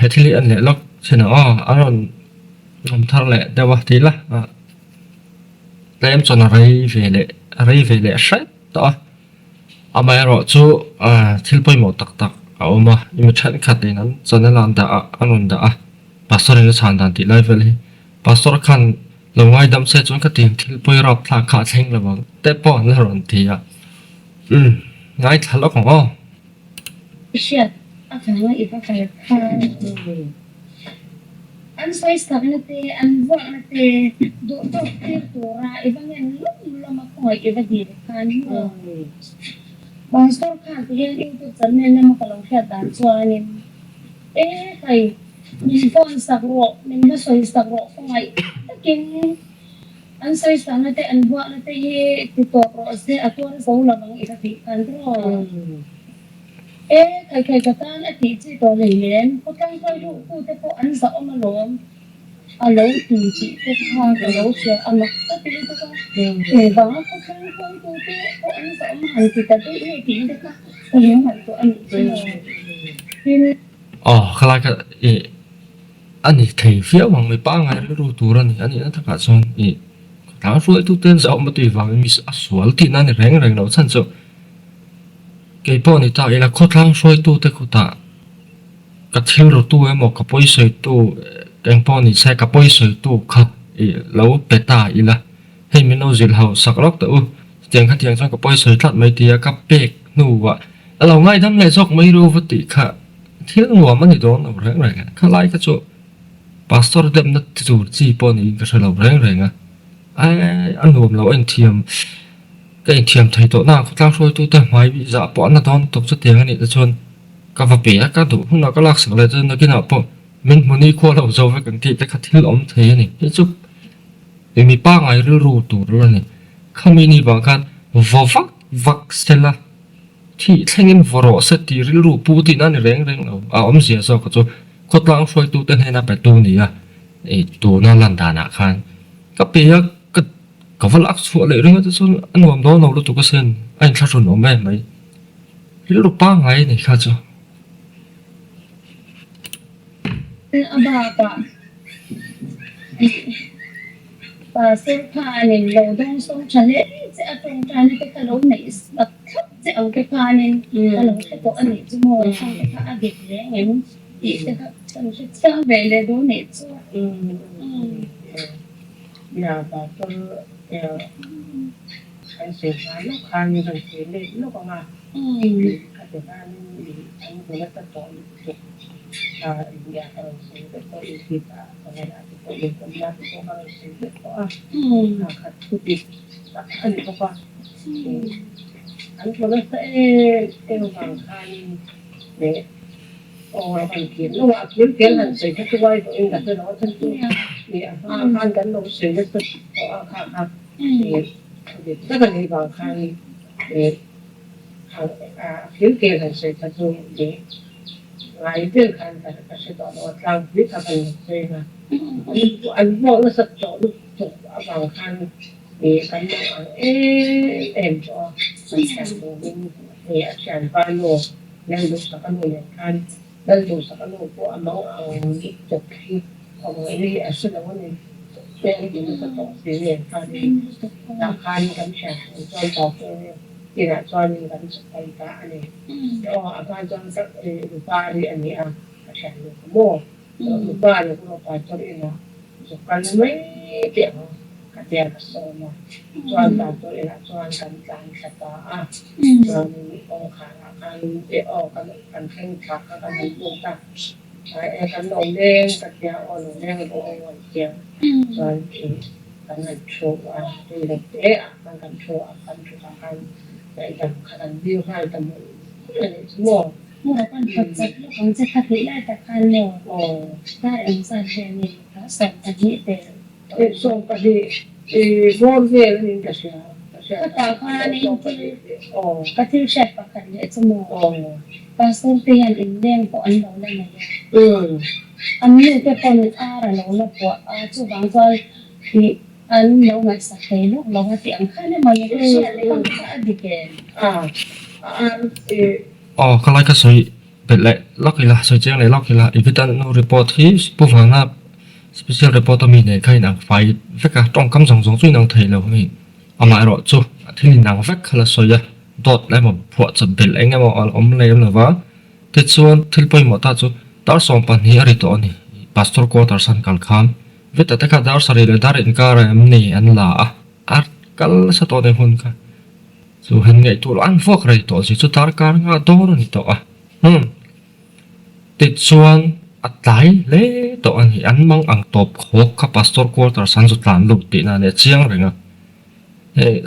Hetili an le lok chena aron ngom thar le dewa tila lem chona rei vele shat to amai ro chu thilpoi mo tak tak oma imi chan khatin an chona lan da anon da pastor ni chan dan ti lai vele pastor khan longai dam se chon khatin thilpoi rop thla kha thleng lawang te po na ron ti ngai thalok Shit, akan nga ipapayat ka. Ang size ka nate, ang buwan nate, do tura, ibang yan, lama ko nga, iba diri kan mo. Pastor ka, tiyan ito sanin na makalong siya, dansuanin. Kay, phone sa ro, minmasoy sa ro, ko nga, takin, ang size ka nate, ang buwan nate, tito ro, ako na sa ulang ang ikapikan ro. Kay katan at iti to lilen, pagkang kayo po po ang sa umalong, alaw tinci, kaya alaw siya, anak ka pilito ka. Baka pagkang kayo po ang sa umahan kita to, tinda ka, kayong to ang ito. Kala ka ani thei fia wang mai pa ngai ru tu ran ani na thaka chon ta ruai tu ten za ma ti wang mi aswal ti na ni reng no chan cho ke po ni ta ila khotlang soi tu te khuta ka thil ro tu e mo ka poi soi tu keng po ni sai ka poi soi tu kha lo peta ila hei mi no zil hau sakrok ta tiang kha tiang chon ka poi soi thlat mai ti ka pek nu wa alo ngai dam le jok mai ru vati kha thil nuam ani don reng reng kha lai ka cho pastor dem na tu chi po ni ka lo reng reng an nuam lo en thiam cái thiam thấy tổ nào cũng lao rồi tôi tới máy bị dạ bỏ nó đón tục cho tiền này chôn cả vào bể cả đủ không nào có lạc sửa lại cho nó cái nào bỏ mình muốn đi qua đầu dầu với cái thịt cái thịt ống thế này cái chút để mình ba ngày rưu tủ rồi này không mình đi vào can vào vắt stella thì thanh niên vào rõ sẽ thì rưu bù thì nó này rèn rèn nào ống gì sao cái chỗ cốt lao rồi tôi tới hay là phải tu này tu nó làm đàn à khan cái bể có vật lắc xuống lại rồi chứ anh làm đó nào lúc tụi có sen anh sao rồi nó mẹ mấy cái lúc ba ngày này khác chứ bà xem pha nên lâu đông sống chân lệ sẽ trong chân cái lâu này bật khắp sẽ ở cái pha nên cái lâu cái tổ anh này chứ mồi trong cái pha đẹp đấy ngày hôm thì sẽ trong sẽ trở về để đố này chứ giờ bà tôi anh sẽ phá lúc khang như thằng sẽ lên lúc còn à các cái pha nên anh cũng rất là tốt nhà thằng sẽ rất là yêu thích và ngày nào cũng yêu con nhà cũng có sẽ rất có khát chút đi anh có qua anh cũng rất sẽ kêu bằng khang để thằng kiến lúc mà kiến thằng sẽ các cái quay của anh đặt cho nó thân chú thì khang cắn đầu sẽ rất là khang thì rất là hy vọng khang để khiến kia thằng sẽ thật sự để lại tiếng khang tại các sẽ tỏ nó rằng biết thằng sẽ là anh mong nó sạch chỗ lúc chỗ vào khang để cắn nó em cho mình chẳng đồ mình thì chẳng bao nhiêu nên lúc sao anh ngồi khang nên lúc sao anh ngồi của anh máu đi chụp khi còn người đi ở sân đó này bên thì nó có sự liền khang đi làm khang cắn chặt cho tỏ thì là cho những cái tay cá này cho khang cho các pha đi anh ấy chặt được mua được pha được nó phải cho đi nó rồi cắn mấy tiệm cái tiệm sôi mà cho anh ta cho đi là cho anh cắn chặt ta cho mình ông khang anh để cắn thanh chặt cắn mình buông ta em cắn nồng đen cắn tiệm nồng đen của ông ngoài tiệm rồi thì cắn này chua thì là thế cắn chua cắn để cắn điêu hai tầm mua con Phật chất lúc con sẽ thật lý lại thật khăn nèo tại ứng sản về mình nó sạch thật nhị tệ xong cái gì ngon về là mình cả có tạo khoa nên có thư sạch và khẩn lệ cho mùa và xong tiền ứng đen của anh đấu lần này anh như cái con là nấu là của chú bóng rồi thì anh nấu ngày sạch thế lúc nấu ngày tiếng khác nên mà những cái chuyện đấy con sẽ đi kể cái lại cái soi เป็ดเละล็อกอีละสวยเจียงเลยล็อกอีละอีพิตันนูรีพอร์ตที่ผู้ฟังนะ special report มีเนี่ยใครหนังไฟเฟกต้องคำสั่งส่งช่วยหนังไทยเราไม่เอามาหรอจูที่หนังเฟกเขาละสวยดอดแล้วมันพอจะเป็นเองไงมันอมเลยหรือว่าที่ส่วนที่ไปหมดท่าจูดาร์สองปันนี้อะไรตัวนี้ pastor ก็ดาร์สันกัลคามวิแต่ถ้าดาร์สอะไรเลยดาร์อินการ์มันนี่อันละอาร์กัลสะตัวในหุ่นกันจูเห็นไงตัวอันฟอกอะไรตัวสิจูดาร์การ์งาโดนนี่ตัวติดส่วนอัดไหลเล่ตัวอันนี้อันมังอังตบโคกกับ pastor ก็ดาร์สันสุดหลานลูกตีน่ะเนี่ยเชียงเลยนะ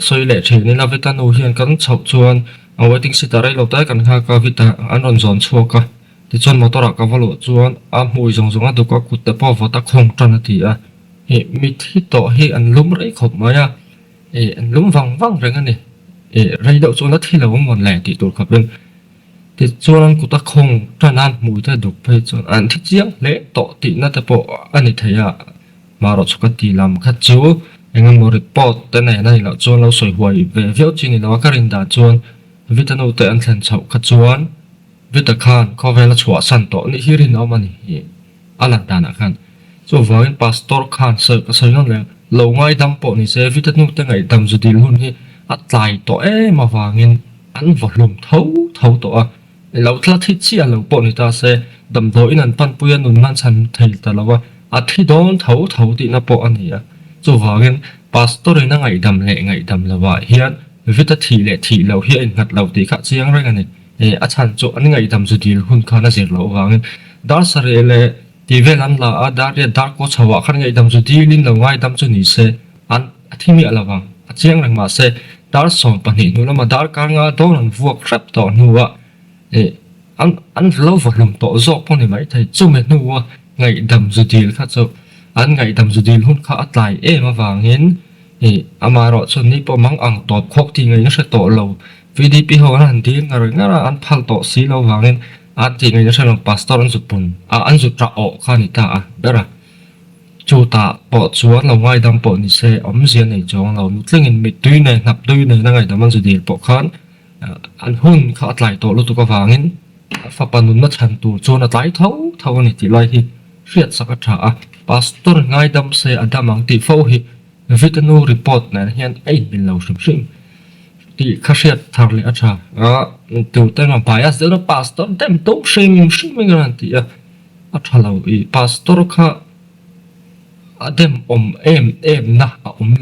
สวยเละทีนี่เราวิตานูเฮียนกันชาวชวนเอาไว้ทิ้งสิตาไรเราได้กันค่ะก็วิตาอันรอนจอนชัวก็ที่ชวนมอเตอร์กับวอลชวนมวยจงดูก็กุดแต่พอวัดตะคงจันทีมีที่โตอันลุ่มไรขบมาอันลุ่มวังเรื่องนี้ไรเราชวนนัดที่เราหมดแหล่ที่ตัวขับเป็นที่ชวนกุดตะคงจันนั้นมวยได้ดูไปชวนอันที่เจียงเละโตที่นั่นแต่พออันนี้เทียมารถสุขตีลำขัดจูยังงั้นมอริปอตแต่ไหนเราชวนเราสวยหวยเวียวจีนี่เราก็รินดาชวนวิตานูแต่อันเซนเฉาขจวนวิตาคานเขาเวลาชัวสันโตนี่ฮิรินเอามันนี่อันหลังดานะคันส่วนว่าเป็นพาสตอร์คานเสกเสยนั่นแหละเราง่ายดำปอนี่เซวิตานูแต่ไงดำจุดดีลุ่นนี่อัดไหลตัวมาวางเงินอันวอลลุ่มเท่าตัวเราทลัดที่เชี่ยเราปอนี่ตาเซดำโดยนั่นปันปุยนุนมันฉันเทแต่เราว่าอัดที่โดนเท่าที่น่าปออันนี้จูว่าเงินพาสตอร์นั่งไงดำเละไงดำละว่าเฮียนวิตาทีเละทีเราเฮียนหัดเราตีขัดเสียงอะไรกันเนี่ยอาจารย์จูอันไงดำสุดดีหุ่นข้าน่าเสียเราว่าเงินดาร์สเรเลที่เวลันละดาร์เรียดาร์ก็ชาวขันไงดำสุดดีลินเราไงดำสุดนี้เสอันที่มีอะไรบ้างเสียงอะไรมาเสดาร์สองปันนี้นู่นมาดาร์การงานโดนวัวครับต่อนัวอันเราฝันลมต่อจอกพวกนี้ไหมไทยจูเมนัวไงดำสุดดีข้าจูอันไงดำจุดดีหุ่นข้าอัดไหลมาวางเงินอามารอส่วนนี้พอมังอังตอบคกที่ไงนั่นใช่ต่อเราวิธีพิหารหันที่อะไรงั้นอันพัลต่อสีเราวางเงินอันที่ไงนั่นใช่เราปัสตอร์อันสุดปุ่นอันสุดจะออกข้านิตาเบระจูตาปอดชวนเราไงดำปอดนี่เสียอมเสียในจงเราเรื่องเงินมิดด้วยในนับด้วยในนั่งไงดำมันจุดดีปอขันอันหุ่นข้าอัดไหลต่อรู้ตัวก็วางเงินฝักปนุนนัดชันตัวโจนอัดไหลเท่านี่ที่ไรที่เรียดสักกระถาpastor ngai dam se adam ang ti fo hi vitanu report na hian ai bin lo shim ti khasiat thar le acha tu ten ma bias de pastor dem to shim garanti acha lo I pastor kha adem em na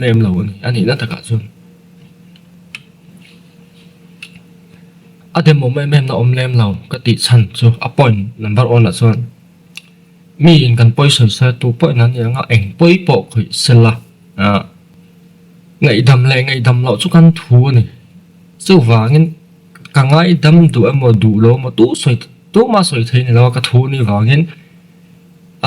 lem lo ni ani na ta ka chun adem em na lem lo ka ti chan chu appoint number 1 la chunมีอินกันป่วยสุดเสียตัวป่วยนั้นยังเองป่วยปอกคือเสละไงดำแรงไงดำเราทุกกันทัวนี่ซึ่งว่าเงินกังไงดำตัวมาดูเรามาตู้สวยตู้มาสวยเทนี่เราก็ทัวนี่ว่าเงิน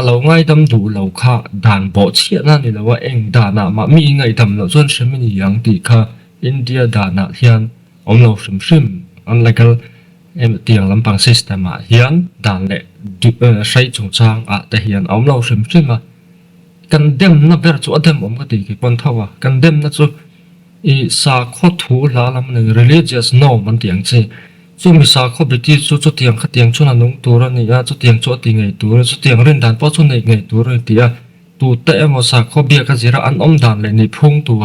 เราไงดำดูเราค่ะด่านบ่อเชี่ยนั่นนี่เราว่าเองด่านน่ะมามีไงดำเราส่วนฉันไม่ยังตีค่ะอินเดียด่านน่ะเฮียนเราชิมอันอะไรกันเตียงลำพัง system เฮียนด่านเละใช้จงจางแต่เฮียนเราชิมกันเดิมนับเวลาจู่เดิมก็ตีกี่ปนเท่ากันเดิมนั่นจู่สาข้อถูลาลำหนึ่ง religious no มันเตียงจีจู่มีสาข้อบิดที่จู่เตียงขัดเตียงจู่นั้นนุ่งตัวนี่จู่เตียงจู่ตีไงตัวจู่เตียงเรื่องด่านป้อจู่ไหนไงตัวนี่ตีตัวเตะมาสาข้อเบียกันจีระอันด่านเลยในพุ่งตัว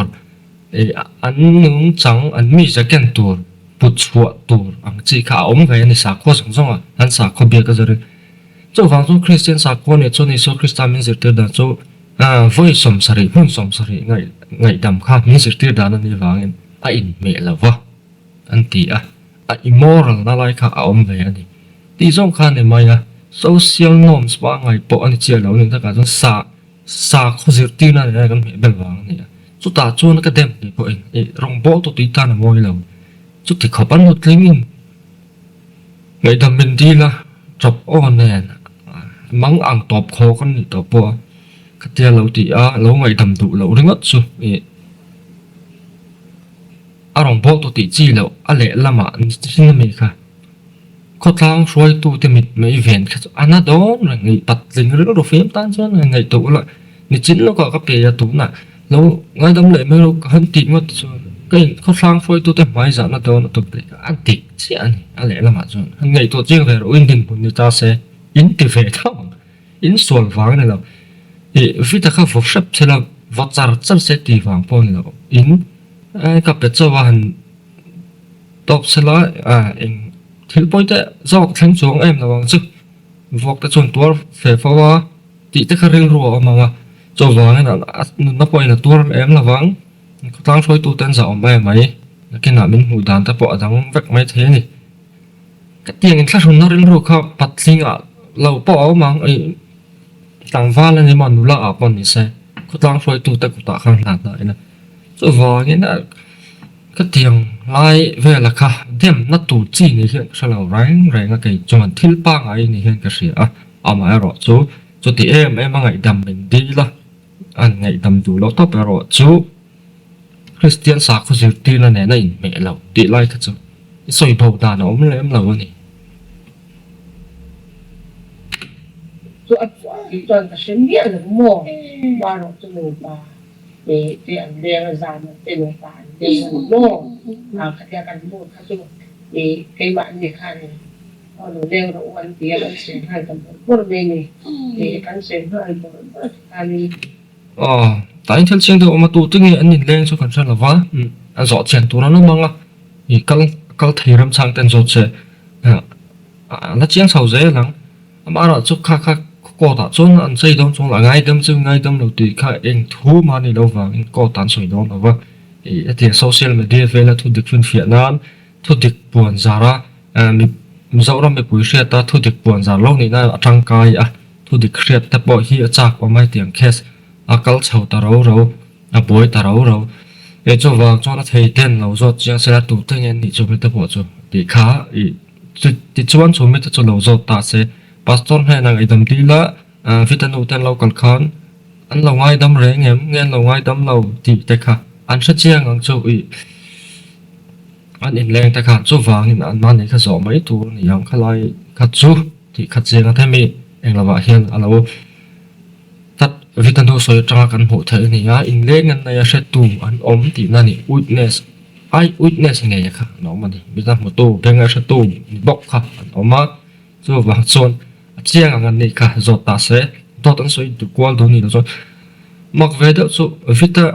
อันนุ่งจังอันมีจะแก่นตัวปุจฉวตัวอังจีข้าไงในสาข้อสองอันสาข้อเบียกันจีระจู่ฟังจู่คริสเตียนสาข้อเนี่ยจู่ในจู่คริสต์มินสิเตอร์ด่านจู่voi som sari hun som sari ngai dam kha mi sir tir dan ni wangin in me lawa anti immoral na lai kha om ve ani ti zong kha ne maya social norms ba ngai po ani che lo ning ta ka jong sa kho sir tir na ne kan me bel wang ni chu ta chu na ka dem ni po rong bo to ti ta na moi lo chu ti kho pan hot ling ngai dam min di la chop on nen mang ang top kho kan ni to po cái tia lâu thì lâu ngày thầm tụ lâu đứng ngất xuống rong bộ tụ tí chi lâu lẽ là mà xin là mình cả có thang xuôi tụ thì mình mấy vẹn nó đó là ngày bật lên rất là phím tan cho ngày tụ lại ngày chính nó có cái bìa tụ nè lâu ngay đâm lại mấy lâu hơn tí ngất cái khó sang phôi tu tế máy giả nó đâu nó tục để ăn thịt chứ anh lẽ là mà rồi anh ngày tu riêng về rồi in đình của người ta sẽ in từ về thao in sồn vàng này là thì vì ta khắc phục sắp sẽ là vật giả chân sẽ tì vàng po này là in cặp để cho vào top sẽ là anh thiếu bôi thế do thánh xuống em là bằng chứ vật ta chọn tua phải phá vào thì ta khơi rùa mà cho vàng này là nó bôi là tua em là vàng tăng phôi tu tên dạo mấy cái nào mình ngủ đàn ta bỏ thằng vắt mấy thế này cái tiền khác nó đến rồi không bắt sinh à lâu bỏ mà ấy tăng va lên mà nó là ở bên này xe có tăng phôi tu tên của ta không làm lại nè rồi vào cái là cái tiền lại về là cả điểm nó tụ chi này hiện sao là ráng cái cho mình thiếu ba ngày này hiện cái gì mà rồi cho thì em ngày đầm mình đi là anh ngày đầm đủ lâu tóc rồi chú Christian sa ko zir ti na ne na in me lo ti lai tha chu soi bau da na om lem lo ni so at toàn cái sinh viên là mò ba nó cho người ta để tiền đen ra nó tiền người ta để mò cái cái mò cái chỗ để cái bạn này khai nó đen nó ăn tiền ăn sen hai tầm một bên này để ăn sen hai tầm ăn tại theo chương trình mà tụ tự nhiên anh nhìn lên cho cần là vá anh rõ chuyện tụ nó mang thì các thầy làm sang tên rồi sẽ nó chuyện sau dễ lắm mà là chút khác có đã chốn anh xây đó chốn là ngay đâm đầu tiên khai anh thu mà đi đâu vào anh có tán sỏi đó là vâng thì social media về là thu được chuyên Việt Nam thu được buồn giá ra mình dẫu rằng mình buổi xe ta thu được buồn giá lâu này là trăng cài thu được xe ta bỏ hi chạc qua mấy tiếng case akal chau ta rau boy ta rau e cho vang cho nó thei ten lo zo chiang se la tu te ngen ni cho me ta bo cho ti kha ti chuan chu me ta cho lo zo ta se pastor he nang idam ti la vitan u ten lo kal khan an lo ngai dam re ngen lo ngai dam lo ti te kha an sa chiang ang chu an in leng ta kha chu wang in an man ni kha zo mai tu ni yang kha lai kha chu ti kha chiang a themi eng la wa hian alo vì tận thu soi trăng căn hộ thế này in lên ngân này sẽ tu anh thì na ni witness này cả nó mà đi bây giờ một tu cái ngay sẽ tu bọc cả nó mà cho vàng son chiang ngân này cả rồi ta sẽ to tận soi được quan đồ này rồi mặc về đó số vì ta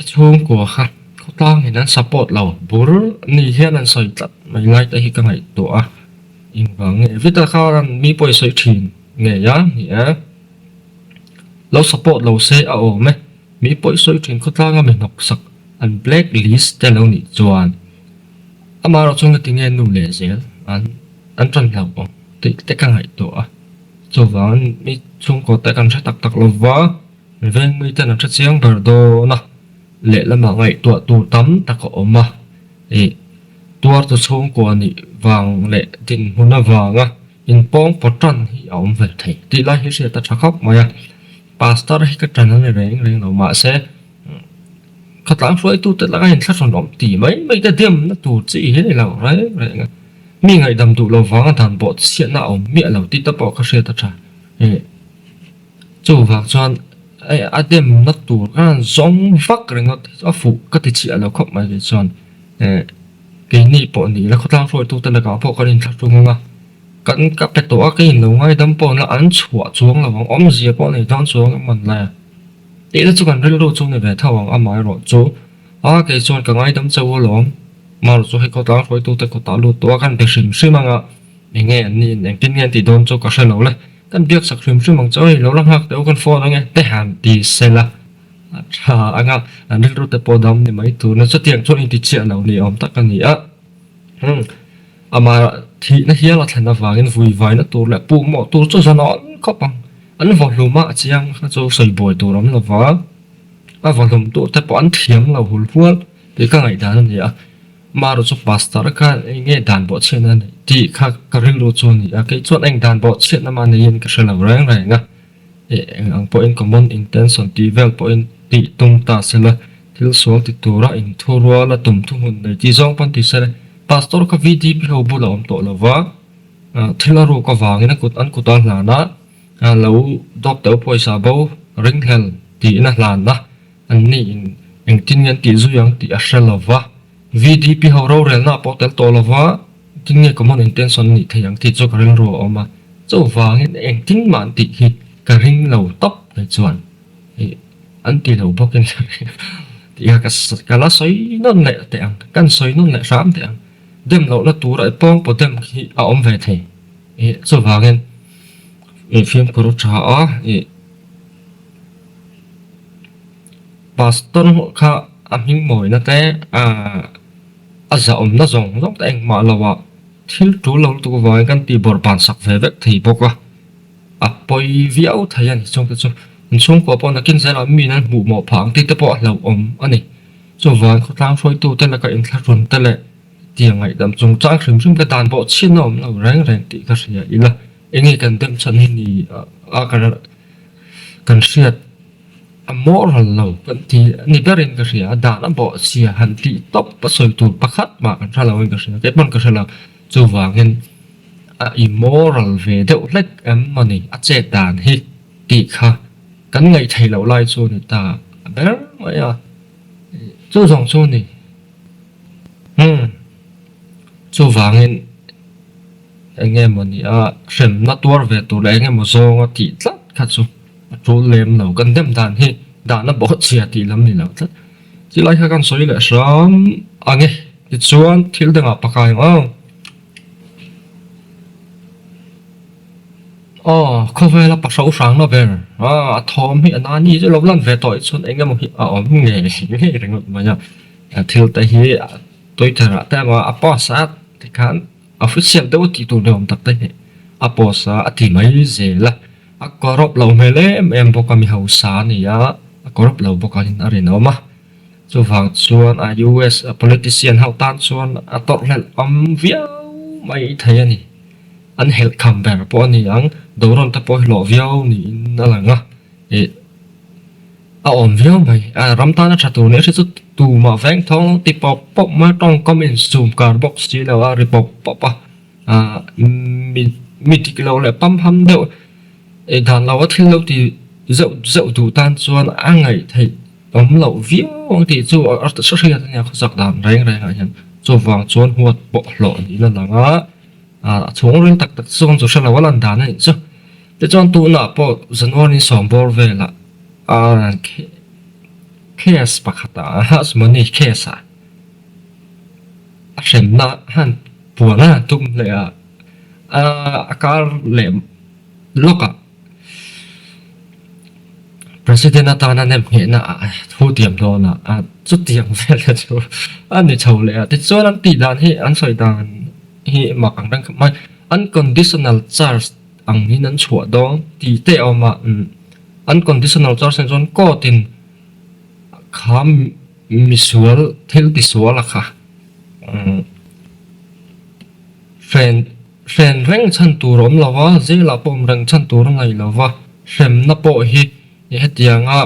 chung của haเขาตั้งให้นั้น support เราบุรุษนี่เฮียนั้นสอยตัดไม่ไล่แต่ที่กังไงตัวอิงบังวิตาเขานั้นมีป่วยสอยถิ่นไงยะเนี่ยเรา support เราเสียเอาไหมมีป่วยสอยถิ่นเขาตั้งให้มันหนักสักอัน blacklist แต่เราหนีจวนมาเราช่วงที่เงี้ยนู่นเลยเสียอันจันเราติแต่กังไงตัวจวนมีช่วงก็แต่กันใช้ตักเราว่าเว้นมีแต่นั้นใช้เสียงเบอร์โดนะlệ là mà ngày tuổi tụ tắm ta có mà tuổi tụ sống của nị vàng lệ tình hôn là vàng in bóng bó trần thì ông về thầy tí lại hết sẽ ta chắc khóc mà pastor hay cái trần này rèn đầu mà sẽ khát lãng phơi tụ tất là cái sát son đom tỉ mấy cái tiêm nó tụ chỉ hết này là đấy mi ngày đầm tụ lâu vàng thằng bộ xiên nào miệng lâu tí ta bỏ cái xe ta trả chủ vàng choan điểm nó tụ cái giống vắc rồi nó phụ cái thị trường nó không mà cái chọn cái nị bộ nị là không rồi tụ tên là có bộ cái điện thoại trung không cái cái tổ cái hình đồng ngay đâm bộ nó ăn chuột xuống là vòng ôm gì bộ này đón xuống mình là để nó chỉ cần rất lâu chung này về thao vòng ăn mãi rồi chú cái chọn cái ngay đâm châu lỏng mà rồi hay có tao rồi tụ tên có tao luôn tổ cái việc sinh sư mà mình nghe nhìn kinh nghiệm thì đón cho có sai lỗi này căn việc sạc phim sư mong chơi lâu lắm hoặc đâu con phone nó nghe để hàn đi xe là anh nước rút tới bộ đâm thì mấy thứ nó xuất hiện cho anh thì chuyện nào thì ông tất cả nhỉ mà thì nó hiếm là thành là vàng vui vài nó tụ lại bù mỏ tụ cho nó có bằng anh vào lùm mà chỉ ăn cho sợi bồi tụ lắm là vá vào lùm tụ tới bọn thiếm là hùn huân thì các ngày đàn gì mà rồi cho pastor cái nghe đàn bộ chuyện này thì các riêng đồ chôn thì cái chuyện anh đàn bộ chuyện mà này cái sự là ráng này nghe anh point common intention develop point thì tung ta sẽ là thiếu số thì tổ ra in thua là tụm thu hồn để chỉ dòng phân thì sẽ pastor cái video bị hậu bù là ông tổ là vá thì là rồi có vàng nó cột ăn cột ăn là nó lâu doctor poi sa bao ring hell thì nó là nó anh này anh tin nhận thì duy anh thì sẽ là vá VDP hầu râu rèn na bỏ tel to là vá chính nghe common intention ni thầy yang thì cho cái rồi mà cho vàng anh tính mạn tị khi cái ring lầu tóc để chuẩn thì anh tị lầu bóc cái thì cái lá xoáy nó lẹ tẹng căn xoáy nó lẹ sám tẹng đêm lầu nó tú lại bong bỏ đêm khi ông về thầy cho vàng anh phim của cha pastor kha aming moi na te a za om na zong zong te eng ma lawa thil tu lo tu wa kan ti bor pan sak ve vek thei boka a poi viau thayan chong te chu chung ko pon na kin zela mi nan mu mo phang ti te po lo om ani chu wa ko tang soi tu te la ka in thla run te le ti ngai dam chung chang khrim chung ka dan bo chin om lo rang rang ti ka sia ila engi kan dem chan ni a kan sia a moral lo kan ti ni berin ka sia da na bo sia han ti top pa soi tu pakhat ma kan thala wen ka sia ke pon ka sia chu wangin a immoral ve deuh lek am mani a che dan hi ti kha kan ngai thei lo lai chu ni ta ber ma ya chu zong chu ni chu wangin anh em mình xem nó tua về tụi anh em một số nó thì rất khá số chú lem nào gần đêm đàn hi đàn nó bỏ chia thì lắm thì nào rất chỉ lấy hai con sỏi lại sớm anh ấy thì chuan thiếu được ngọc bạc không không phải là bạc sáu sáng nó về thom hi anh ani chứ lâu lắm về tội chuan anh em một nghề nghề rằng mà nhá thiếu tại hi tôi thà tại mà apa sát thì khán official đâu thì tụi nó tập tới apa sa thì mấy gì là corrupt lâu mấy lẽ em bốc kami hậu sa này corrupt lâu bốc kami ở đây mà cho vàng chuan US politician hậu tan chuan tốt lên viau mấy thầy này anh help comeback po này ang đồ ron tập po lo viau này nó là ngà viau mày ram tan cha tu ne chu tu ma veng thong ti pop ma tong comment zoom car box chi la ri pop mi ti lo le pam ham deu dan lo thil lo ti dậu tu tan chuan ngai thei lo viau ti chu ar ta so ria nya khak dan reng anh chu wang chuan huat po lo ni la nga chung rin tak chuan chu sala walan dan ni chu te chuan tu na po zanwar ni som bor ve la case pakhata hasmani case a shem na han puana tum le akar le loka president atana nem he na thu tiam do na chu tiam ve le chu ani chho le te chuan an ti dan hi an soi dan hi makang dang mai unconditional charge ang hi nan chhuah dong ti te oma unconditional charge sen chon ko tin kham misual thil ti sual kha fen reng chan tu rom lawa je la pom reng chan tu ngai lawa sem na po hi hetianga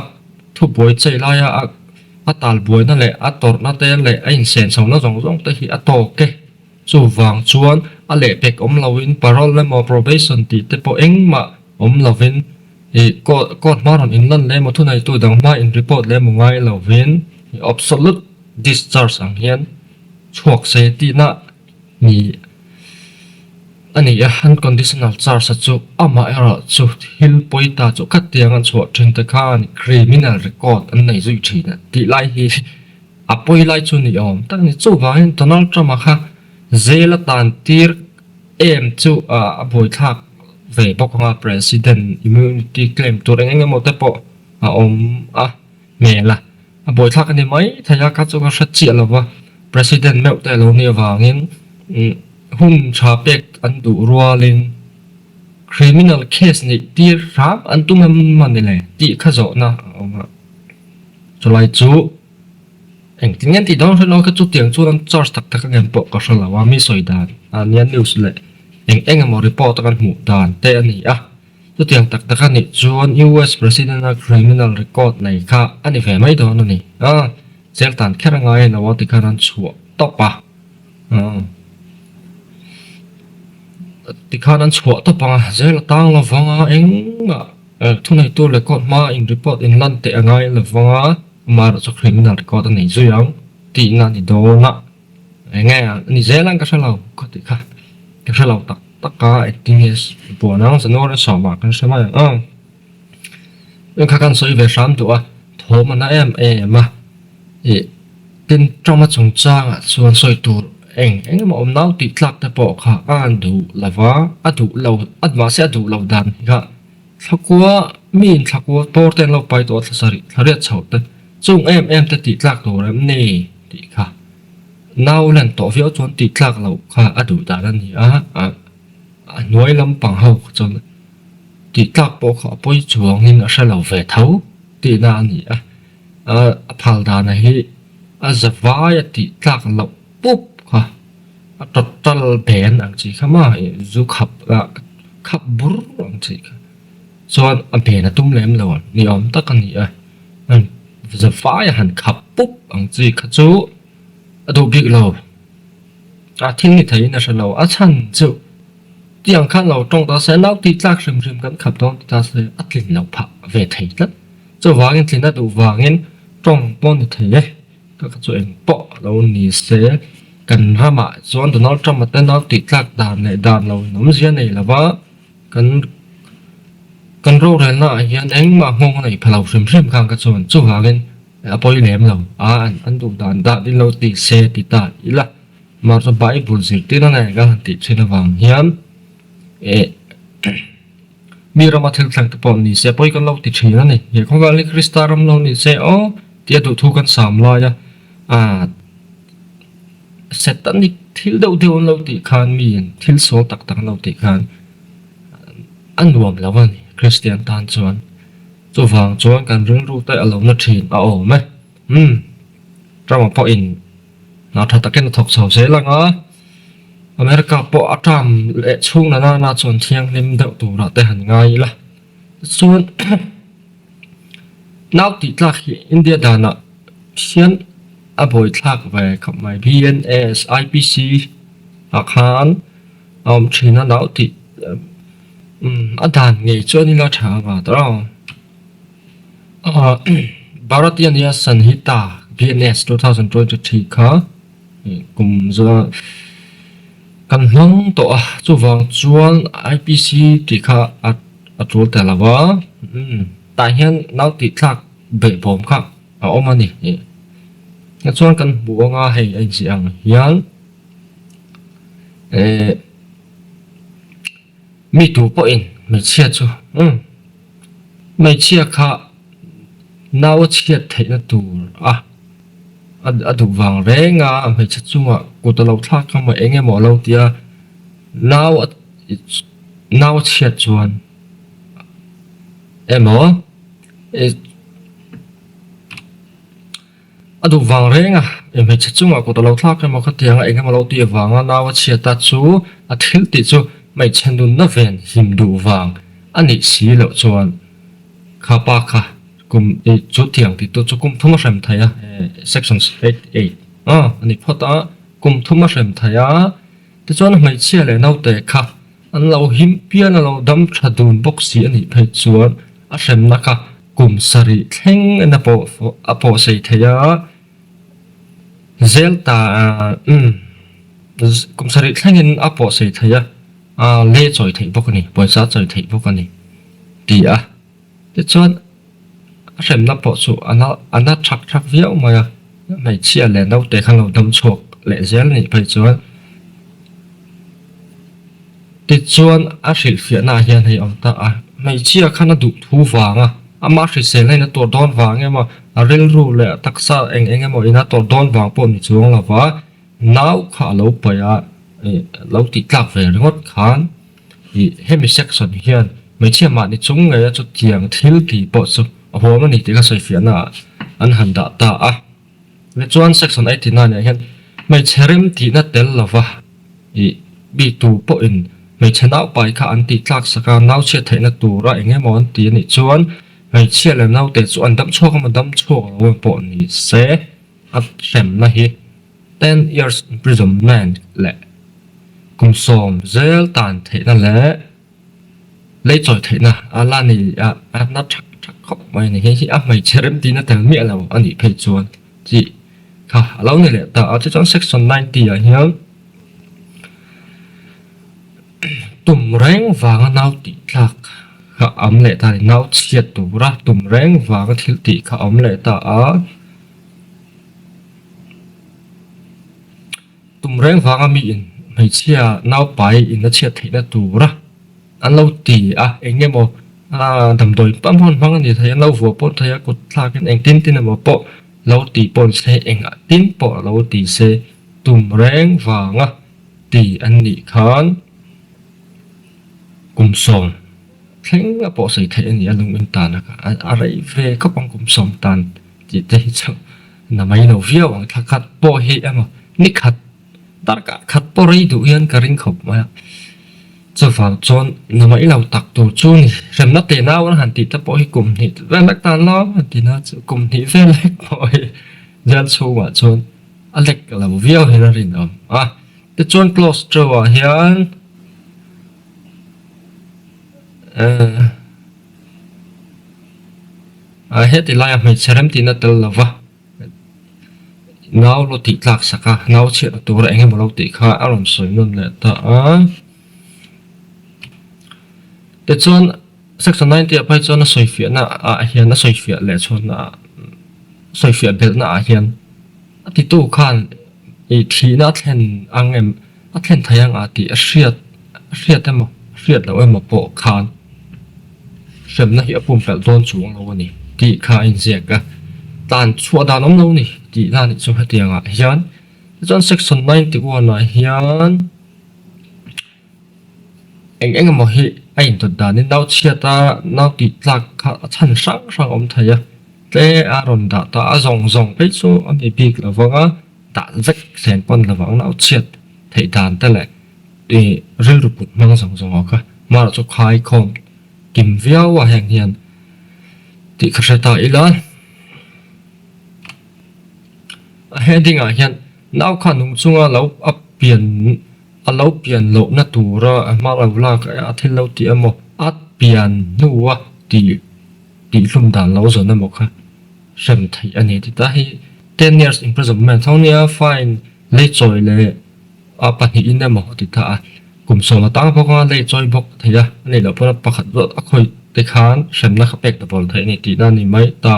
thu boi chei la ya a tal boi na le a tor na te le a in sen so na jong jong te hi a to ke chu wang chuan a le pek lawin parole le mo probation ti te po eng ma lawin ko maron in lan le mo thu nai tu dang ma in report le mo ngai lawin absolute discharge ang hian chuak se ti na ni ani unconditional charge chu ama era chu hil poita chu khat tiang an chu thin ta khan criminal record an nei zui thina ti lai hi apoi lai chu ni tak ni chu wa hin Donald Trump kha zela tan tir em chu a boi thak ve bok nga president immunity claim tu reng mo te po mela a boi thak ani mai thaya ka chu ka sat chi lawa president meu te lo ni wangin hun cha pek an du rualin criminal case ni tir ram an tu man ni le ti kha zo na cholai chu eng tingen ti dong no ka chu tiang chu an charge tak tak ngem po ka sala wa mi soidan anian news le eng mo report kan mu dan te ani chu tiang tak tak ani chuan US president a criminal record nei kha ani ve mai do no ni sel tan khera ngai na wa ti kharan chu topa ti khan an chhuah to panga zel tang la wanga eng thunai tu le kot ma in report in lan te angai la wanga mar cho criminal record nei zuyang ti na ni do na nghe ni dễ lắm cái lâu có thể khác cái lâu tất cả tiếng nghe bộ năng sẽ nói sao mà cái sao mà nhưng các con soi về sáng tuổi thổ mà nó em mà tin trong mắt chúng ta xuân soi tuổi anh mà ông nào tịt lạc tại bộ khá ăn đủ là vá ăn đủ lâu ăn mà sẽ đủ lâu đàn cả thắc quá mình thắc quá tổ tên lâu bay tổ sari thà riết chậu tên chúng em ta tịt lạc đồ em nè thì cả nào lần tổ phiếu chuẩn tịt lạc lâu khá ăn đủ đàn anh nuôi lắm bằng hậu cho tịt lạc bộ khá bôi chuồng nên sẽ lâu về thấu tị na nhỉ phal đàn này giờ vá tịt lạc lâu búp khá total ban ang chi khama zu khap bur ang chi so an pen atum lem lo ni om ta kan ni an za fa ya han khap pup ang chi kha chu ado big lo thing ni thei na sha lo chan chu tiang khan lo tong ta se nau ti tlak rim rim kan khap dong ta se atlin lo pha ve thei lat chu wangin tlina du wangin tong pon ni thei ka chu en po lo ni se cần ra mà chọn tụi nó trong một tên nó tịt lạc đàn lâu nấm riêng này là vợ cần rô rồi nó hiện anh mà ngon này phải lâu xem càng cái chọn chú vào lên bôi lem lâu anh tụ đàn đi lâu tịt xe tịt ta ý là mà cho bãi bùn dịch tí nó này cái tịt trên nó vàng hiếm mi ra mà theo thằng tập bọn này sẽ bôi con lâu tịt chỉ nó này hiện không có lấy crystal ram lâu này sẽ tiệt tụ thu con sàm lo nha sẽ tận đi thiếu đầu tiêu lâu tỷ khan miền thiếu số tắc tắc lâu tỷ khan ăn uống lâu anh Christian tan chuan cho vàng chuan cần rừng ru tay ở lâu nó chín ổn mấy trong một point nó thật tắc cái nó thuộc sầu sẽ là ngó America bộ trăm lệ chung là na chuan thiang lim đậu tủ ra tay hẳn ngay là chuan nào tỷ lạc India đàn nọ xiên bồi thác về cộng máy BNS IPC khan chỉ nó nào thì đàn nghề cho nên là trả vào đó Bharatiya Sanhita BNS 2023 khá cùng giờ cần nâng tổ cho vàng chuan IPC thì khá chỗ tại là vợ tại hiện nào thì thác bể bom khác ông anh này cái chuyện cần bùa nga hay anh chị ăn hiền mi tu po in mi chia cho mi chia khá nào chia thấy nó tu tu vàng rẽ nga mi chia chung cô ta lâu thắc không mà anh em mỏ lâu tia nào chia chuan em mỏ du vàng reng em hay chung cô ta lâu thắc cái mà cái tiếng anh em lâu tia vàng nào chia ta chú thiếu tí chú mày chen đun nó ven him đủ vàng anh ấy xí lộ chuan khá ba khá cùng chú tiếng thì tôi chú cùng thông mà xem thấy section 88 anh ấy phát cùng thông mà xem thấy thì chuan mày chia lại nào để khá anh lâu him bia nó lâu đâm chặt đun bốc xí anh ấy phải chuan xem nó khá cùng sari theng anh bộ say thấy Zelta cũng sẽ thấy những áp bộ sẽ thấy lê rồi thấy bốc này bồi sát rồi thấy bốc này thì thế cho xem nó bộ số anh chắc véo mà mày chia lẻ đâu để khang lâu đâm chuột lẻ zel này phải cho thì cho sĩ phía nào hiện thì ông ta mày chia khang nó đủ thu vàng mà sĩ sẽ lên nó tổ đón vàng em mà rel ru le taksa eng mo ina to don wang pon ni chuang lawa nau kha lo pa ya lo ti tlak ve ringot khan hemi section hian mai chia ma ni chung nge chu tiang thil ti po chu ho ma ni ti ka soi fiana an han da ta le chuan section 89 ne hian mai cherem ti na tel lawa bi tu po in mai chanau pai kha an ti tlak saka nau che theina tu ra enge mo an ti ni chuan ngày chia làm nào để cho anh đâm chua không mà đâm chua ở bộ này sẽ xem là hi 10 years imprisonment lệ cùng xóm dễ tàn thế là lẽ lấy rồi thế nào là này nó chắc khóc mày này khi mày chia em tí nó thành miệng là anh ấy phải chuồn chị kha alo ni le ta a chu chon section 90 a hian tum reng wanga nau ti tlak kha am le ta nau chiat tura tum reng wanga thil ti kha am le ta a tum reng wanga mi in mai chia nau pai in na chiat theina tura an lo ti a engemo dam doi pam hon mang ni thai lo vo po thai ko thlak in eng tin tin mo po lo ti pon se eng a tin po lo ti se tum reng wanga ti an ni khan kum som thleng a po sei thai ani alung in ta na ka a rei ve ka pang kum som tan ti te chu na mai no via wang thakat po hi ama ni khat dar ka khat po rei du yan ka ring khop ma cho vào chọn nằm ấy lâu tặc tổ chu này xem nó tiền nào nó hẳn thì ta bỏ cùng thì về lắc tan nó thì nó cùng thì về lắc bỏ dân số mà chọn anh lắc là một video hay là gì đó the chọn close cho hiện hết thì lại mình xem thì nó từ là va nào lo tị lạc saka nào chuyện tổ lại nghe một lâu tị khá áo làm soi luôn là taแต่ส่วน section 90 ไปส่วนน่ะสวยเฟียน่ะเฮียนน่ะสวยเฟียแหละส่วนน่ะสวยเฟียเบลน่ะเฮียนติตู้คันอีทีน่ะแทนอังเอ็มแทนทยังติเรียดได้มั้เรียดแล้วมาโปะคันเสมน่ะเฮียปุ่มเปลโดนสูงแล้วนี่ติคาอินเสียกะตานชัวดานน้ำนี่ติด้านนี่สุดเตียงเฮียนส่วน section 90ว่าน่ะเฮียนเอ็งมาเฮไอ้ตัวดานี่เราเชียตาเราติดหลักชั้นสังอมไทยแต่อารมณ์ดาตาส่งไปสู่อันนี้ปีกแล้วว่าดาเวกแสนปนแล้วว่าเราเชียไทยดานแต่แหละดีเรื่องรูปมันส่งออกค่ะมาเราจะคายคมกิมวิวว่าแห่งเฮียนที่เขาใช้ตาอีแล้วเฮดิ้งเฮียนเราขันนุ่งจุงเราเปลี่ยนเราเปลี่ยนโลกนั่นตัวเรามาเราลากที่เราตีมอัดเปลี่ยนนู่วะตีลุ่มด่านเราส่วนนั้นมั้งค่ะเช่นที่อันนี้ที่ได้ 10 years imprisonment เท่านี้ fine เล่จอยเลยปัจจุบันนั้นมั้งที่ท่ากลุ่มส่วนเราตั้งพวกว่าเล่จอยบอกที่อันนี้เราพูดประคัดรถคอยติดขันเช่นนักเป็กตะบอลที่นี่ที่นั่นนี่ไม่ตา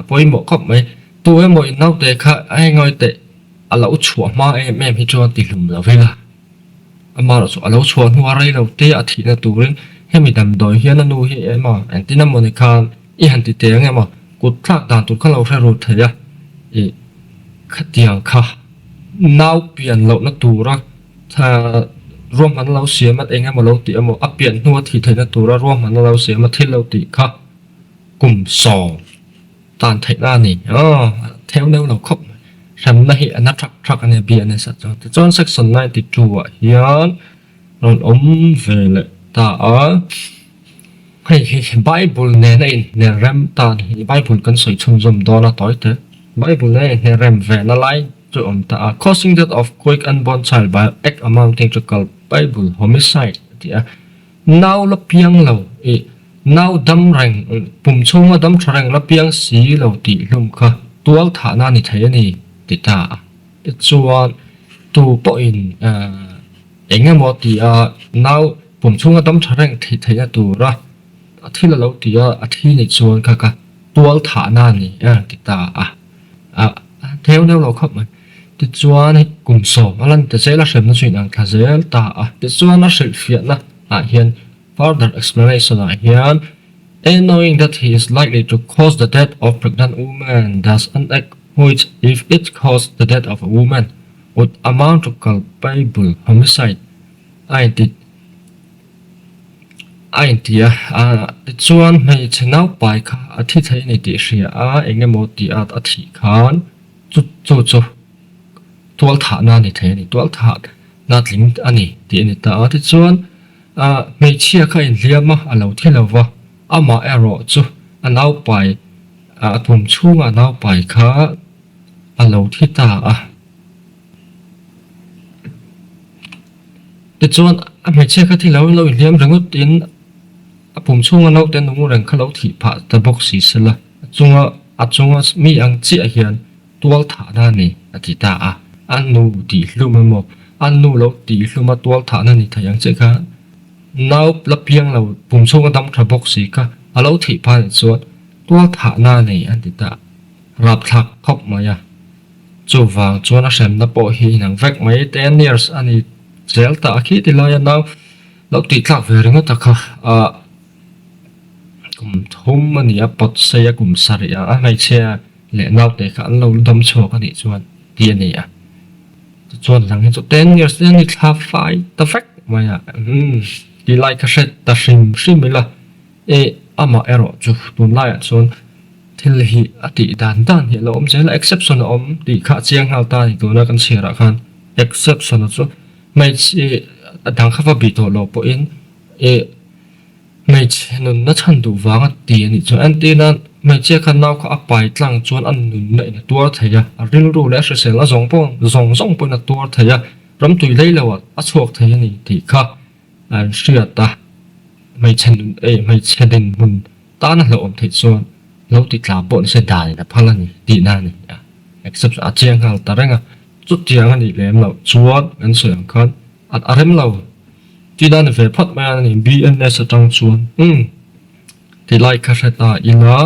พอยหมกก็ไม่ตัวหมกนักเตะค่ะไอ้ง่อยเตะเราชัวมาแม่พี่จวนติดหลุมแล้วเวลามาเราชัวเราชัวหัวไรเราเตะอาทิตย์นั้นตัวนึงให้มีดำดอยเฮียนั่นดูเฮียมาอันที่นั่นมันในการอีหันติเตะไงมากูพลาดด่านตัวข้างเราแค่รู้เถียขัดเตียงค่ะน่าเปลี่ยนเรานั่นตัวรักถ้ารวมมันเราเสียมันเองไงมาเราติมาเปลี่ยนหัวทีเถียนั่นตัวรักรวมมันเราเสียมาที่เราติค่ะกลุ่มสองตานเถียนั่นนี่เท่าเดิมเราครบทำได้อันนั้นทักอันนี้เบียนในสัตว์แต่จน section 9ติดจั่วยันเราเวลตาให้ไบเบิลในเริ่มตาไบเบิลกันสวยชุ่มๆโดนต่อยเถอะไบเบิลในเริ่มเวลอะไรจุ่มตา causing death of quick unborn child by act amounting to called Bible homicide ที่น่าลับเพียงเราน่าดำแรงปุ่มช่วงว่าดำแรงลับเพียงสีเราตีลมค่ะตัวฐานะนี่เท่านี้ติดตาส่วนตัวปอินเองก็บอกที่น่าผมช่วงก็ต้องใช้แรงที่ตัวละที่เราที่ที่ในส่วนก็ตัวฐานะนี่ติดตาเท่านั้นเราครับมันติดส่วนในกลุ่มสองอะไรแต่เจ้าเสพนั่นส่วนนั้นก็เจ้าตาติดส่วนนั้นเสพเฟียนะเห็น further explanation เห็น and knowing that he is likely to cause the death of pregnant woman does an act which, if it caused the death of a woman, would amount to culpable homicide. I did. ส่วนในชนเอาไปค่ะที่ไทยในที่เสียเองโมติอาทิคานจุดตัวฐานในไทยนี่ตัวฐานนัดลิงอันนี้ที่นี่แต่ที่ส่วนไม่เชื่อใครเลี้ยมาเราที่เราว่ามาเอรอจุเอาไปผมช่วงเอาไปค่ะเราที่ตาแต่ส่วนไม่เชื่อค่ะที่เราเลี้ยมเรื่องตินผมช่วงเราแต่หนุ่มเรื่องเขาที่ผ่าตะบกสีสละจง achunga mi ang chi a hian tual tha na ni atita a anu ti hlum mo anu lo ti hluma tual tha na ni thayang che kha nau lapiang lo pumchunga dam tha box si ka alo thi pa chuan tual tha na ni antita rap thak khop maya chu wang chuan a sem na po hi nang vek mai 10 years ani jail ta khi ti la ya nau lo ti thlak ve ringa ta kha a kum thum ani a pot se ya kum sari a mai che le nau te kha an lo dam chho ka ni chuan ti ani a chuan lang chu 10 years ani thla fai ta vek maya ti lai ka set ta sim la e ama ero chu tun lai chuan thil hi ati dan hi lo om jela exception om ti kha chiang hal ta ni tuna kan sira khan exception chu mai chi adang kha va bi to lo po in e mai chi nun na chan du wanga ti ni chu an ti na mai che khan naw kha apai tlang chuan an nun nei na tur theya a ril ru le se sel a zong pon na tur theya ram tui lei lawa a chok theya ni ti kha an sia ta mai chen mai chen mun ta na lo om thei chuan lo ti tla bon se dai na phalani ti na ni except a chiang hal tarenga chu tiang ani lem lo chuan an soyang khan at arem lo ti dan ve phat ma ni bns atang chuan ti lai kha ta ina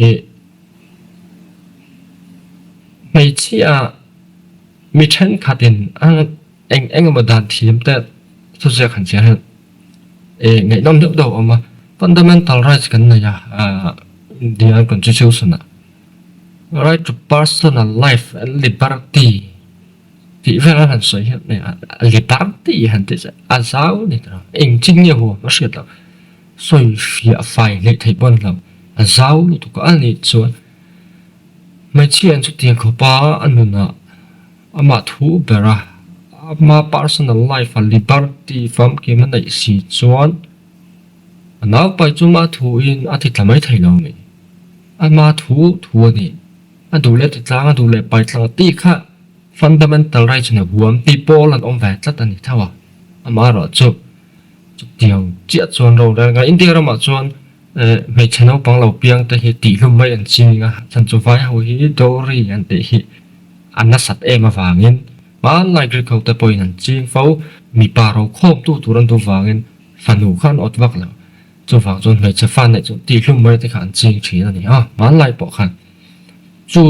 e mai chia mi chen khatin eng ma dan thiam te chu se khan chen e ngai nom deuh do ama fundamental rights kan na ya Indian constitution right to personal life and liberty thì phải là hẳn sợi hiện này liberty hẳn thế à giáo này đó anh chính nhiều hồ nó sẽ là soi phía phải lệ thấy bọn lòng à giáo nó tụi có anh ấy chuan mấy chuyện chút tiền của ba anh nó mà thu bè ra mà personal life and liberty from cái mà này xí chuan nào bây giờ mà thu in à thì làm mấy thầy lâu này anh mà thu này anh đủ lệ thì anh đủ lệ bài thằng tí khác fundamental rights na buam people and on vet chat ani thawa amaro chu tiang chia chuan ro da nga india ra ma chuan me channel pang lo piang te hi ti hlum mai an chinga chan chu vai ho hi dori an te hi anna sat e ma wangin ma lai gri khau te point an ching fo mi pa ro khop tu turan tu wangin fanu khan ot wak la chu wang chuan me cha fan ne chu ti hlum mai te khan ching thi ani ha ma lai po khan chu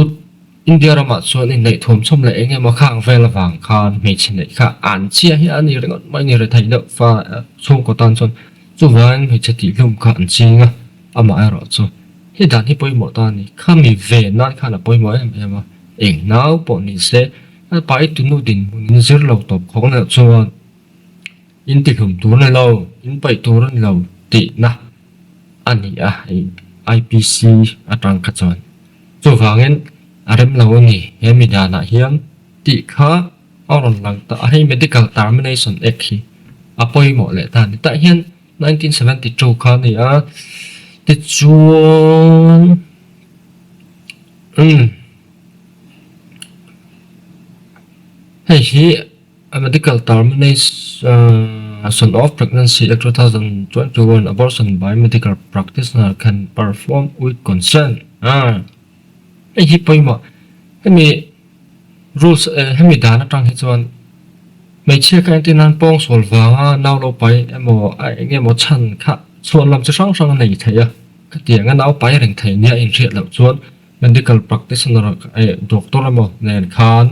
India ra ma chuan in nei thom chom le enge ma khang vel wang khan me chin nei kha an chia hi ani ringot mai ni re thai no fa chung ko tan chon chu wan me chati lum kha an chinga ama ero chu hi dan hi poi mo ta ni kha mi ve nan kha na poi mo em ma eng nau po ni se a pai tu nu din mun zir lo top khong na chuan in ti khum tu na lo in pai tu ran lo ti na ani a IPC atang kha chuan chu wangin arem lo ni hemi dana hiam ti kha oron lang ta hi medical termination act hi apoi mo le ta ni ta hian 1972 kha ni a ti chuan hi a medical termination of pregnancy act 2021 abortion by medical practitioner can perform with consent hi poi mo hemi rules hemi dana tang hi chuan mai che ka tin an pong sol wanga naw lo pai emo enge mo chan kha chuan lam chi sang nei theya ka tianga naw pai reng thei nia in riat lo chuan medical practitioner doctor mo nen khan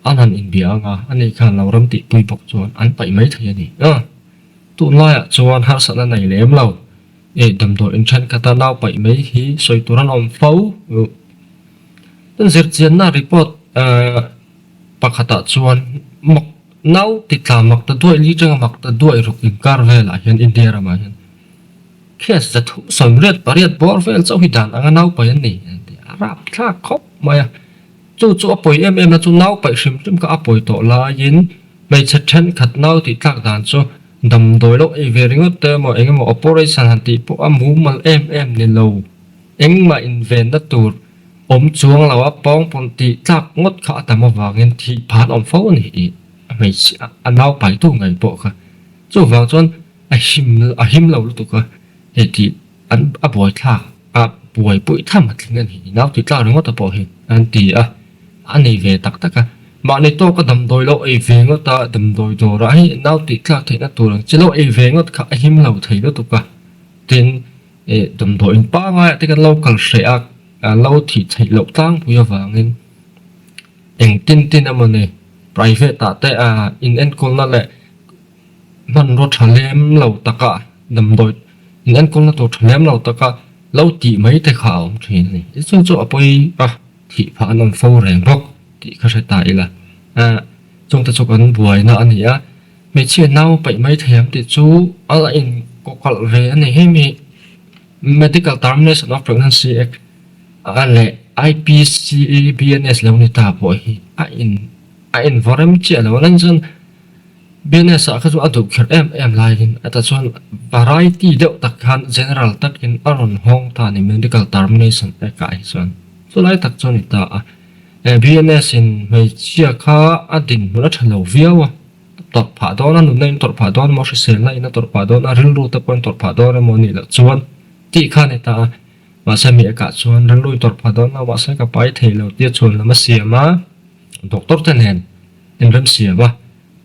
anan in bianga ani khan lo ram ti pui pok chuan an pai mai thei ani tu lai chuan har sa na nei lem lo đầm đội in chân kata nào bảy mấy hi soi turan om phau tân diệt chiến na report pakata chuan mok nau ti tla mak ta duai li chang mak ta duai ruk in kar vela hian india ra ma hian khes za thu som ret pariat bor vel chau hi dan anga nau pa yan ni arab thla khop maya chu apoi em na chu nau pai sim ka apoi to la yin mai chat then khat nau ti tlak dan chu đầm đôi lúc ấy về ringot te mo eng mo operation han ti po amu mal em ni lo eng ma invent da tur om chuang lawa pong pon ti tlak ngot kha ta ma wangin thi phan om fo ni mai anau pai tu ngai po kha chu wang chon a him lo tu ka he ti an a boy thla ป่วยปุ๋ยทำมาถึงกันหินเอาติดตาเรื่องว่าตะปอเห็นอันตีอันนี้เวตักตะกันมาในโต๊ะก็ดำโดยเราไอเวงก็ตาดำโดยตัวไรเอาติดตาเทนัตัวจะเราไอเวงก็ขับหิมเราเทแล้วตัวกันเต็นดำโดยป้าว่าที่กันเรากังเสียเราที่เทเราตั้งผู้ยาวางเงินเองตินมันเนี่ย private แต่in end คนนั่นแหละมันรถทะเลมเราตะกะดำโดย in end คนนั่นตัวทะเลมเราตะกะเราตีไม่ได้ข่าวทีนี้ซึ่งจะเอาไปที่ผ่านโฟแรงรกที่เขาใช้ตายละจงแต่จกันบวยนะอันนี้ไม่เชื่อเน่าไปไม่แถมติดจูอะไรอินก็กลเรียนนี่ให้มี medical termination of pregnancy act อะไร IPC BNS แล้วนี่ตาบ่อยอินฟอร์มเจ้าแล้วนั่นจน BNS ก็จะเอาดูแค่Mไลน์แต่ส่วน variety เดียวตักกัน general ตักกินอารมณ์ห้องตาใน medical termination act ไอ้ส่วนไล่ตักจนนี่ตาBNS ไม่เชื่อข้าอดินมันจะเล่าเวียวตอดผ่าดอนนั่นนู่นตอดผ่าดอนมอสิเซลไลน์ตอดผ่าดอนริลรูตะปนตอดผ่าดอนมอนี่ละส่วนที่ข้านี่ตามาเสมีอากาศส่วนริลรูตอดผ่าดอนมาเสกับไปเทเลเดียชวนแล้วมาเสียมาด็อกเตอร์เทนเห็นเริ่มเสียว่า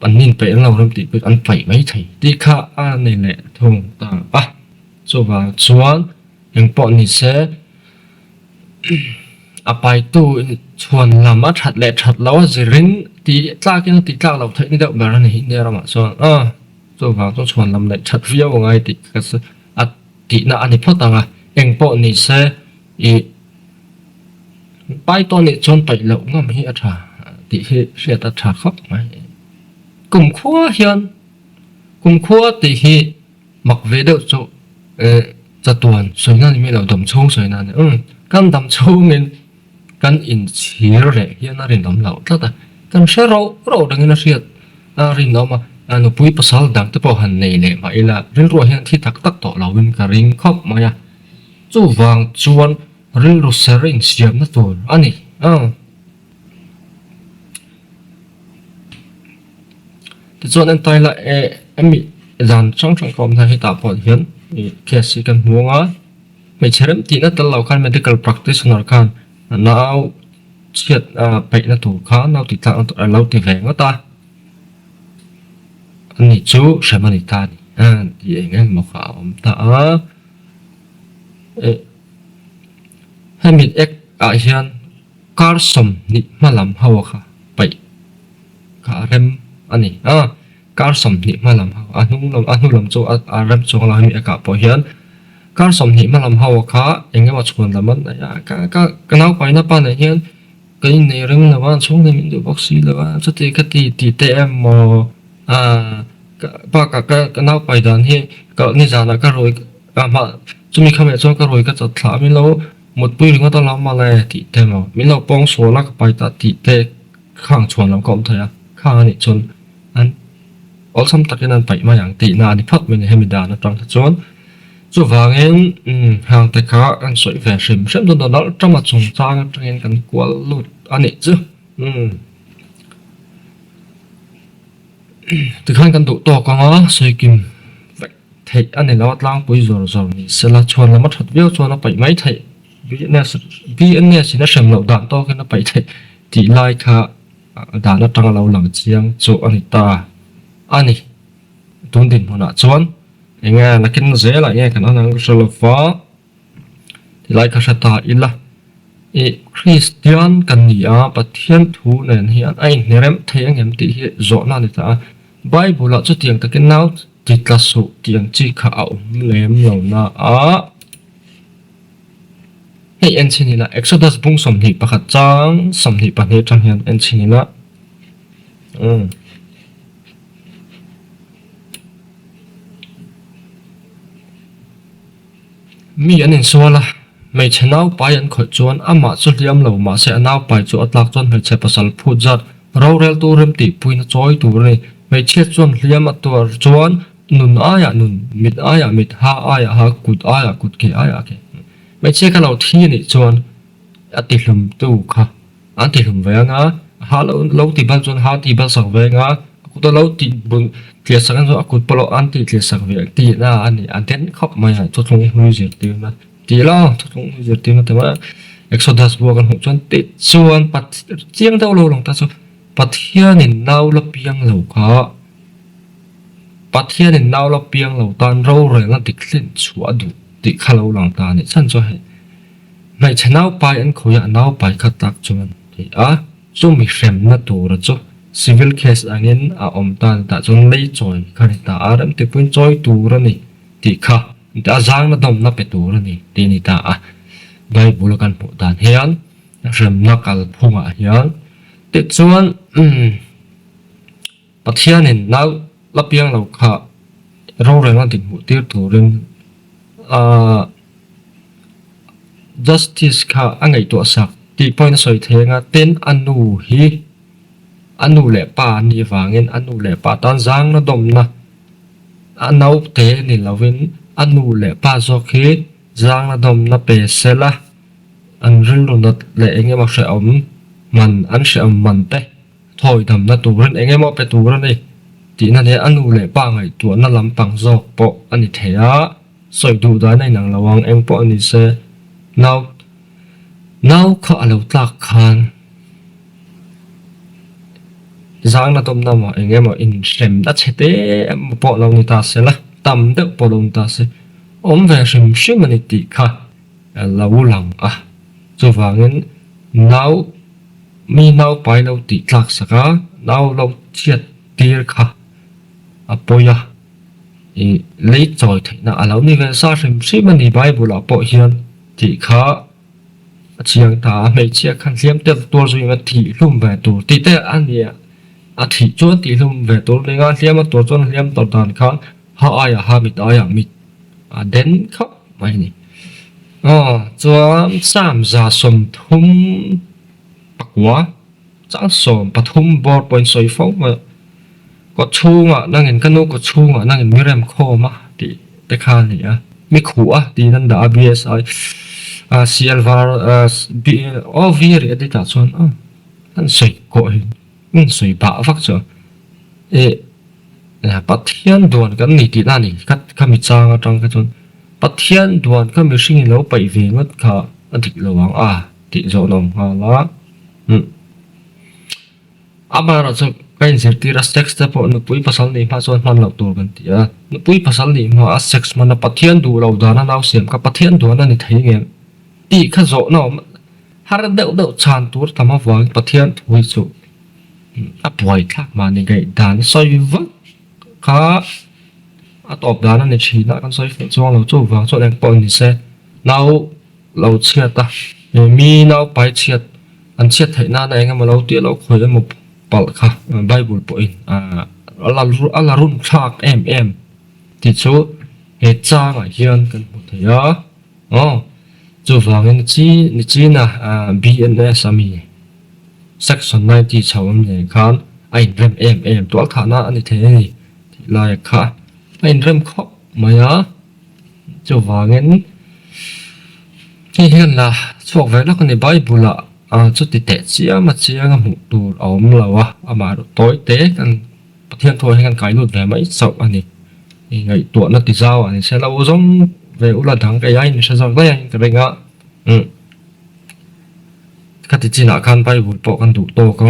ปันนินไปเราเริ่มติดไปอันไปไม่ไทยที่ข้านี่แหละทงตาว่าส่วนยังปนนี่เสไปตู้ชวนลำมาถัดแหละถัดแล้วจะริ้นตีจ้ากินตีจ้าเราเท่านี้เดี๋ยวแบบนั้นเดี๋ยวเรามาส่วนตัวว่าต้องชวนลำแหละถัดเวียวไงติก็คือตีน่ะอันนี้พอต่างเองปอนี่เสไปตอนนี้ชวนไปแล้วงั้นไม่อัฐาตีเสียตัดขาครับไหมกลุ่มขั้วเฮียนกลุ่มขั้วตีหมักเวเดอร์จะตัวสวยงามนี่เราดมโชว์สวยงามเนี่ยกันดมโชว์เงินกันอินเชียร์เลยเฮียน่าเรียนน้ำเหล่าแต่กันเชื่อเราดังนั้นเสียเรียนน้ำมานุปุยภาษาดังแต่พอหันในเลยมาอีละเรื่องรัวเฮียนที่ตักต่อเราเป็นการริงครอบมา呀จู่วางชวนเรื่องรู้เสียงเสียงนั่นตัวอันนี้แต่ส่วนอันต่อละมีจานช่างคอมทางให้ตาพอเห็นแค่สิกันหัวงาไม่ใช่เรื่องที่นั่นแต่เราคัน medical practitioner คันน่าเชียดไปนั่นตัวข้าน่าติดตามเราติดแรงก็ตาอันนี้จูใช่ไหมนี่ตาที่เองมาข่าวตาให้มีเอกเฮียนการสมนิมาลำหัวค่ะไปข้าเริ่มอันนี้การสมนิมาลำหัวอันนู้นลำโจเริ่มโจเราให้มีเอกพอเฮียนการสมนิมาลำหัวค่ะเองก็มาชวนละมันก็น่าไปนะป้าเนี่ยเฮียนก็ยิ่งในเรื่องละมันช่วงนี้มันดูบ็อกซี่ละมันจะตีเตะมป้าก็น่าไปดันที่ก็นี่จานะก็รวยมาจะมีคำแบบก็รวยก็จะถามมิเราหมดปีหรือว่าตอนเรามาเลยตีเตะมามิเราป้องโซลักไปตัดตีเตะข้างชวนเราก็ไม่ได้ข้างนี่ชนอันall some ตักนั้นไปมาอย่างตีนานี่พัดมันให้มีดานะจังชวนจู่ว่าเงินห่างแต่ข้าอันสวยแฝงเสริมตอนนั้นจะมาส่งจ้างเงินกันกว่าลุดอันนี้จ้ะถึงขั้นกันตุต่อกันสวยกิมเทอันนี้เราล้างปุ๋ยจอนี่เสร็จแล้วชวนเรามาถัดเบี้ยวชวนเราไปไม่เทBNSสินะเสริมเราด่านต่อกันเราไปเทตีไล่ค่ะด่านเราจังเราหลังเชียงโจอันนี้ตาอันนี้ตุนดินหัวหน้าชวนยังไงนักกินเสียละยังไงกันนั่งก็สลับฟ้าที่ไล่ค่ะชะตาอีละคริสเตียนกันนี่ประเทศทูเนี่ยเฮียนไอ้เนี่ยเริ่มเทียงเห็นตีเหี้ยโจนั่นนี่ตาไบเบิลจะเตียงตะกินน้าติดกระสุเตียงจีขาวเล่มเหล่าน่ะให้เอ็นชินีละ Exodus บุ้งสมนิปะขัดจังสมนิปะเนี่ยจังเฮียนเอ็นชินีละมีอันนี้ส่วนละไม่ใช่น่าไปอันขดจวนอามาสุดยำเหล่ามาเสียน่าไปจวดหลักจนไม่ใช่ภาษาพูดจัดเราเรียลตัวเริ่มตีปุยน่ะจอยตัวเลยไม่เชื่อจวนเลี้ยมตัวจวนนุนนุนมิดมิดฮากุดกุดเกไม่เชื่อกันเราที่นี่จวนอัติลุมตู้ค่ะอัติลุมเวงฮาเราตีบันจวนฮาตีบันสักเวงกูตัวเราตีบุญเกลียสักจวนกูปลออันตีเกลียสักเวงตีน่าอันนี้อันเด่นขับมาอย่างทุกทุกมือเสียตีนะ ti lo thung giờ ti mà mà Exodus bua kan hung chuan ti chuan pat chiang deuh lo long ta chu pathian in nau la piang lo kha pathian in nau la piang lo tan ro re la dik thlin chu adu ti kha lo lang ta ni chan cho he mai chanau pai an khoya nau pai kha tak chuan ti a chu mi hrem na tur chu civil case angin a om tan ta chun lei choi khari ta aram te pun choi tur ani ti kha ta zang na dom na pe tur ani ti ni ta a Bible kan pu dan hian rem na kal phunga hian te chuan pathian in nau la piang lo kha ro re na tin mu tir turin a justice kha angai to sak ti point soi thenga ten anu le pa ni wangin anu le pa tan zang na dom na anau te ni lovin anu le pa zo khi zang na dom na pe sela an rin lo na le enge ma hre om man an hre om man te thoi dam na turin enge mo pe turin ni ti na le anu le pa ngai tu na lampang zok po ani theya soi du da nai nang lawang eng po ani se now kha alo tlak khan zang na tom na ma enge mo in shrem da chete mo po lo ni ta se la tam de po lo ta se om ve shim ani ti kha la ulang a chu wangin now pai lo ti tlak saka now lo chiat tir kha apoya i lei choi theina alo ni ve sa shim ani bible a po hian ti kha chiang ta mei chia khan liam te tur zui ma thi hlum ve tur ti te ania a thi chuan ti hlum ve tur le nga liam a tur chuan liam tor dan khan ha aya ha mit aya mit a den kha mai ni chuan sam za som thum pakwa chang som pathum bor point soi fo ma có chunga nangin kanu có chunga nangin mirem kho ma ti te khan ni a mi khu a ti nan da bsi silverov ri adi ta chon an sei ko hin sei ba vak cho pathian duan kan ni ti na ni kat kami changa tang ka chon pathian duan kami sing lo pai ve ngot kha adik lawang a ti zo nom ha la amara cho kain sertira sex ta po no pui pasal ni ma chon man lo tur kan ti a no pui pasal ni ma a sex mana pathian du lo dana naw sem ka pathian du na ni thei nge ti kha zo no har deuh chan tur tama wang pathian thui chu a poi thak ma ni gai dan soi va kha a top dana ni china kan soi fe chuang lo chu wang chu leng pon ni se naw lo chiat ta mi naw pai chiat an chiat thei na na enga ma lo ti lo khoi mo pal kha bible po in ala run thak em ti chu he chang a hian kan hmu thei a chu wangin chi na bns ami section 90 chawm ne khan ai rem em to tha na ani the ni lai kha ai rem kho maya chu wangin hian la chuak ve la kan ni bible chu ti te chia ma chia nga mu tur om lawa ama ro toy te kan pathian thoi han kai lut ve mai sau ani ngai to na ti zaw ani se la uzom ve ula dang ka yain se zang ka yain ka renga ka ti china kan bible po kan du to ka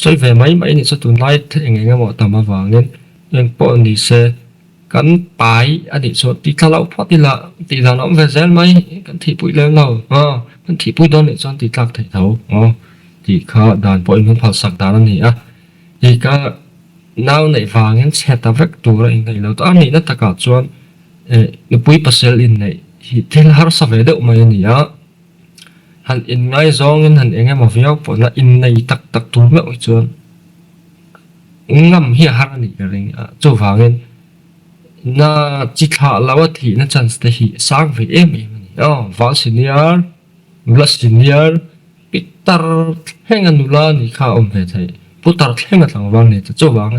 soi ve mai ni chu tun lai the nga mo ta ma wangin eng po ni se kan pai ani so ti thalau photila ti dan om ve zel mai kan thi pui le lo kan thi pui don ni chon ti tlak thei tho ti kha dan po in phal sak dan ni a ti ka naw nei wangin cheta vek tur in nei lo ta ni na taka chuan ni pui pasel in nei hi thil har sa ve de mai ni a han in ngai zong in han enge ma viau po na in nei tak tur me oi chuan ngam hi har ni ka ring a chu wangin na chi kha lawa thi na chance te hi sang ve em ni val senior plus senior pitar henga nula ni kha om ve thai putar henga tlang wang ni chu wang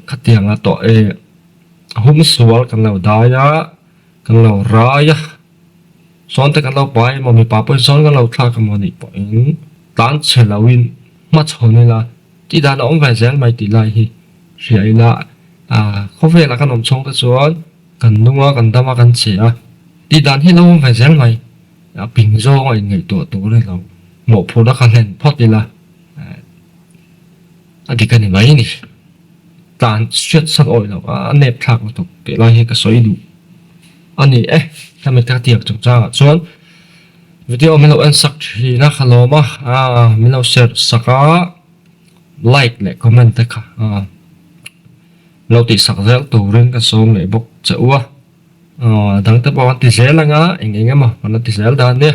khatiang a to hum sual kan lo daya kan lo raya son te kan lo pai mo mi pa po son kan lo thla ka mo ni po in tan chelawin ma chhone la ti dan om ve zel mai ti lai hi riai la khó về là cái nồng trong cái số cần đúng không cần đâm vào cần chỉ ti dan hi lo phải zel mai a ping zo ngai ngai to le lo mo phu da khan len phot ti la a di kan ni mai ni tan shit sak oi lo a nep thak to ke lai he ka soi du ani ta me ta tiak chung cha chuan video mi lo an sak thi na khaloma mi lo share saka like le comment ta kha lo ti sak zel tu ren ka som le bok cha wa dang ta bon ti zel nga eng eng ma na ti zel dan ne